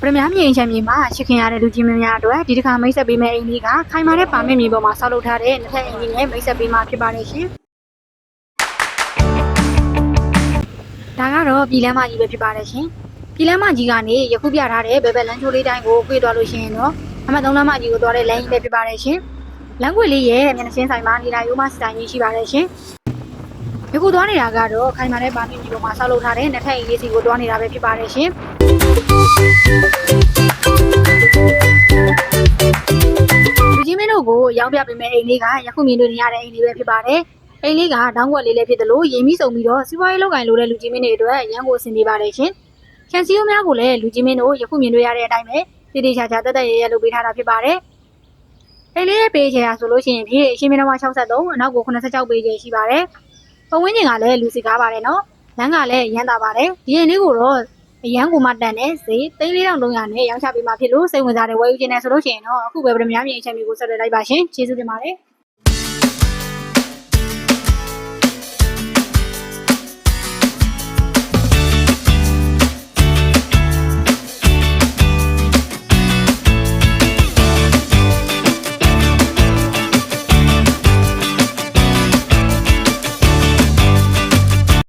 ပရမများမြေအိမ်ချမ်းမြေမှာရှခင်ရတဲ့လူကြီးမင်းများအတွက်ဒီတစ်ခါမိတ်ဆက်ပေးမယ့်အိမ်လေးကခိုင်မာတဲ့ပါမစ်မြေပေါ်မှာဆောက်လုပ်ထားတဲ့နှစ်ထပ်အိမ်ကြီးနဲ့မိတ်ဆက်ပေးမှာဖြစ်ပါတယ်ရှင်။ဒါကတော့ပြည်လမ်းမကြီးပဲဖြစ်ပါတယ်ရှင်။ပြည်လမ်းမကြီးကနေယခုပြထားတဲ့ဘယ်ဘက်လမ်းချိုးလေးတိုင်းကိုပြေးသွားလို့ရှိရင်တော့အမှတ်3လမ်းမကြီးကိုသွားတဲ့လမ်းကြီးပဲဖြစ်ပါတယ်ရှင်။လမ်းကွေလေးရဲ့မျက်နှာချင်းဆိုင်မှာနေလာရိုးမစတိုင်ကြီးရှိပါတယ်ရှင်။ယခုသွားနေတာကတော့ခိုင်မာတဲ့ပါမစ်မြေပေါ်မှာဆောက်လုပ်ထားတဲ့နှစ်ထပ်အိမ်လေးစီကိုသွားနေတာပဲဖြစ်ပါတယ်ရှင်။လူကြီးမင်းတို့ကိုရောင်းပြပေးမယ့်အိမ်လေးကယခုမြင်တွေ့နေရတဲ့အိမ်လေးပဲဖြစ်ပါတယ်။အိမ်လေးကတောင်းကွက်လေးလည်းဖြစ်တယ်လို့ရင်ပြီးစုံပြီးတော့စီးပွားရေးလုပ်ကိုင်လို့တဲ့လူကြီးမင်းတွေအတွက်ရန်ကိုအဆင်ပြေပါတယ်ရှင်။ခြံစည်းရိုးများကိုလည်းလူကြီးမင်းတို့ယခုမြင်တွေ့ရတဲ့အတိုင်းပဲတိတိကျကျတက်တက်ရဲရဲလုပ်ပေးထားတာဖြစ်ပါတယ်။အိမ်လေးရဲ့ပေချေရာဆိုလို့ရှိရင်ဖြည့်အရှင်းမင်းတော်63အနောက်ကို86ပေချေရှိပါတယ်။ပုံဝင်းကျင်ကလည်းလူစီကားပါတယ်နော်။လမ်းကလည်းရမ်းသာပါတယ်။ဒီအိမ်လေးကိုတော့အရန်ကိုမှတန်တဲ့ဈေး3300နဲ့ရောင်းချပေးမှာဖြစ်လို့စိတ်ဝင်စားတဲ့ဝယ်ယူခြင်းနဲ့ဆိုလို့ရှိရင်တော့အခုပဲပရမများမြေအချက်မျိုးကိုဆက်လက်လိုက်ပါရှင်ကျေးဇူးတင်ပါတယ်